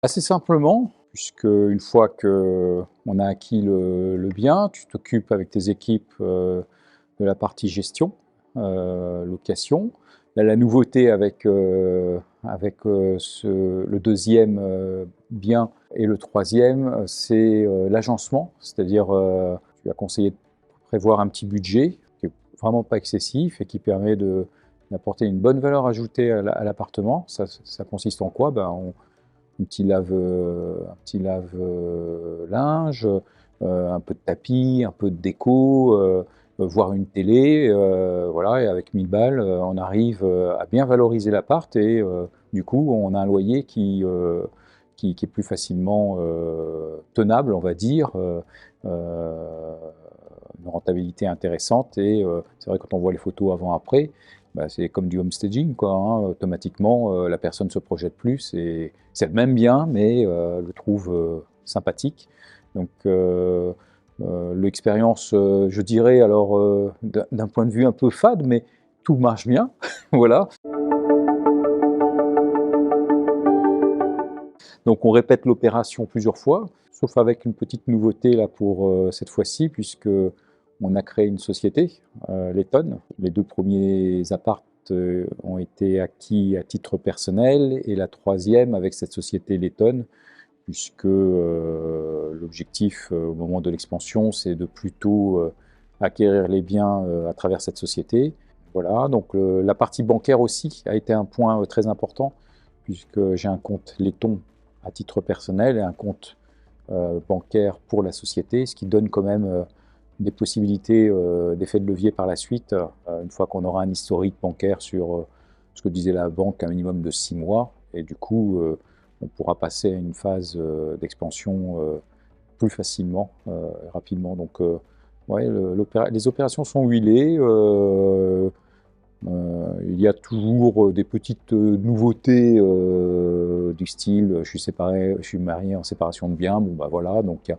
Assez simplement, puisque une fois qu'on a acquis le bien, tu t'occupes avec tes équipes de la partie gestion, location. Là, la nouveauté avec le deuxième bien et le troisième, c'est l'agencement, c'est-à-dire tu as conseillé de prévoir un petit budget qui est vraiment pas excessif et qui permet d'apporter une bonne valeur ajoutée à l'appartement. Ça consiste en quoi? Un petit lave-linge, un peu de tapis, un peu de déco, voire une télé, voilà, et avec 1000 balles, on arrive à bien valoriser l'appart et du coup, on a un loyer qui est plus facilement tenable, on va dire, une rentabilité intéressante et c'est vrai quand on voit les photos avant-après, bah, c'est comme du homestaging, quoi, hein. Automatiquement, la personne se projette plus et c'est le même bien, mais le trouve sympathique. Donc, l'expérience, je dirais, alors, d'un point de vue un peu fade, mais tout marche bien, voilà. Donc, on répète l'opération plusieurs fois, sauf avec une petite nouveauté là pour cette fois-ci, puisque on a créé une société, Letton. Les deux premiers apparts ont été acquis à titre personnel et la troisième avec cette société Letton, puisque l'objectif au moment de l'expansion, c'est de plutôt acquérir les biens à travers cette société. Voilà, donc la partie bancaire aussi a été un point très important, puisque j'ai un compte Letton à titre personnel et un compte bancaire pour la société, ce qui donne quand même des possibilités d'effet de levier par la suite, une fois qu'on aura un historique bancaire sur ce que disait la banque, un minimum de 6 mois, et du coup, on pourra passer à une phase d'expansion plus facilement, rapidement. Donc, ouais, les opérations sont huilées. Il y a toujours des petites nouveautés du style, je suis marié en séparation de biens, bon bah voilà, donc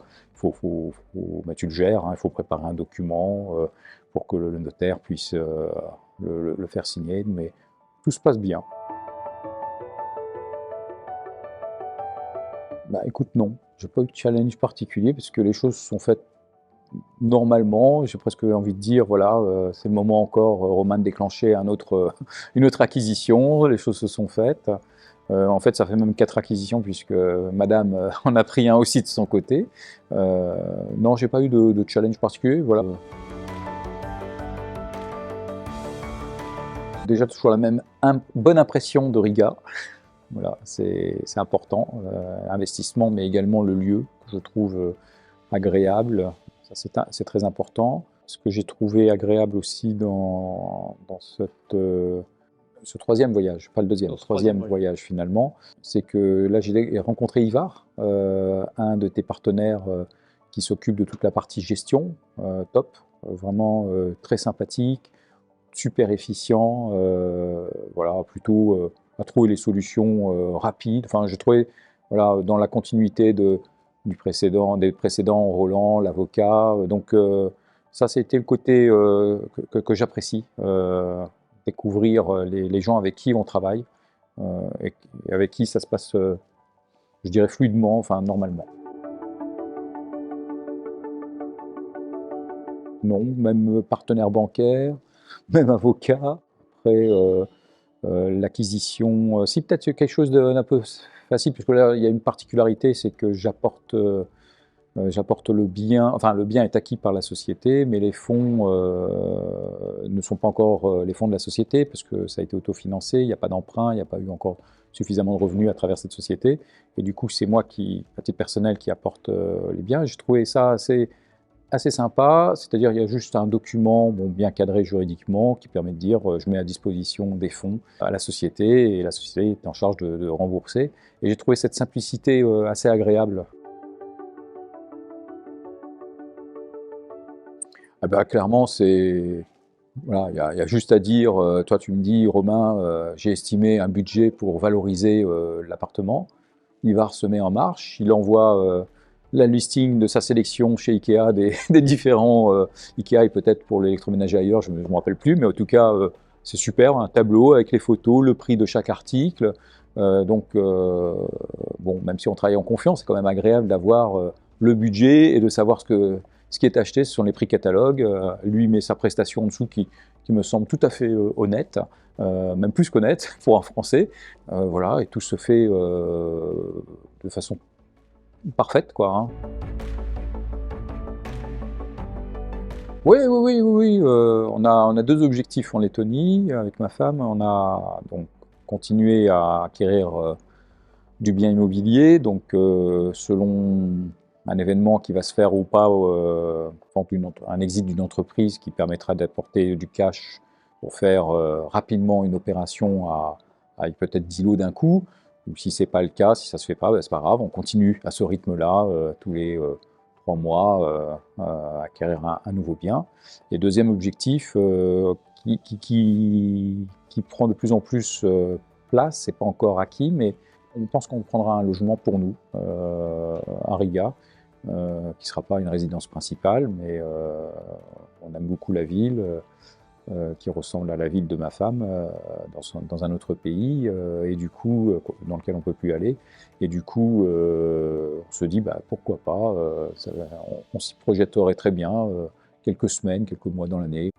bah, tu le gères, hein, il faut préparer un document pour que le notaire puisse le faire signer, mais tout se passe bien. Bah écoute, non, j'ai pas eu de challenge particulier parce que les choses sont faites normalement. J'ai presque envie de dire, voilà, c'est le moment encore, Romain, de déclencher une autre acquisition. Les choses se sont faites. En fait, ça fait même 4 acquisitions puisque madame en a pris un aussi de son côté. Non, j'ai pas eu de challenge particulier, voilà. Déjà toujours la même bonne impression de Riga. Voilà, c'est important, l'investissement, mais également le lieu, que je trouve agréable. Ça, c'est très important. Ce que j'ai trouvé agréable aussi dans ce troisième voyage, pas le deuxième, le troisième voyage finalement, c'est que là j'ai rencontré Ivar, un de tes partenaires qui s'occupe de toute la partie gestion, top, vraiment très sympathique, super efficient, voilà, plutôt à trouver les solutions rapides. Enfin, j'ai trouvé, voilà, dans la continuité des précédents, Roland, l'avocat. Donc, ça, c'était le côté que j'apprécie, découvrir les gens avec qui on travaille et avec qui ça se passe, je dirais, fluidement, enfin, normalement. Non, même partenaire bancaire, même avocat. Après, l'acquisition, si peut-être quelque chose d'un peu facile, puisque là il y a une particularité, c'est que j'apporte le bien, enfin le bien est acquis par la société, mais les fonds ne sont pas encore les fonds de la société, parce que ça a été autofinancé, il n'y a pas d'emprunt, il n'y a pas eu encore suffisamment de revenus à travers cette société, et du coup c'est moi qui, à titre personnel, qui apporte les biens. J'ai trouvé ça assez sympa, c'est-à-dire il y a juste un document bon, bien cadré juridiquement qui permet de dire je mets à disposition des fonds à la société et la société est en charge de rembourser. Et j'ai trouvé cette simplicité assez agréable. Ah bah, clairement, voilà, y a juste à dire, toi tu me dis Romain, j'ai estimé un budget pour valoriser l'appartement. Ivar se met en marche, il envoie la listing de sa sélection chez Ikea des différents Ikea et peut-être pour l'électroménager ailleurs, je ne me rappelle plus, mais en tout cas c'est super, un tableau avec les photos, le prix de chaque article, Bon, même si on travaille en confiance, c'est quand même agréable d'avoir le budget et de savoir ce qui est acheté, ce sont les prix catalogues. Lui met sa prestation en dessous qui me semble tout à fait honnête, même plus qu'honnête pour un Français. Voilà, et tout se fait de façon parfaite, quoi, hein. Oui, oui, oui, oui, oui, on a 2 objectifs en Lettonie avec ma femme. On a donc continué à acquérir du bien immobilier, donc selon un événement qui va se faire ou pas, un exit d'une entreprise qui permettra d'apporter du cash pour faire rapidement une opération avec peut-être 10 lots d'un coup, ou si c'est pas le cas, si ça se fait pas, ben, c'est pas grave, on continue à ce rythme-là tous les 3 mois à acquérir un nouveau bien. Et deuxième objectif qui prend de plus en plus place, c'est pas encore acquis, mais on pense qu'on prendra un logement pour nous à Riga, qui ne sera pas une résidence principale, mais on aime beaucoup la ville, qui ressemble à la ville de ma femme, dans un autre pays, et du coup, dans lequel on ne peut plus aller. Et du coup, on se dit, bah, pourquoi pas, on s'y projetterait très bien, quelques semaines, quelques mois dans l'année.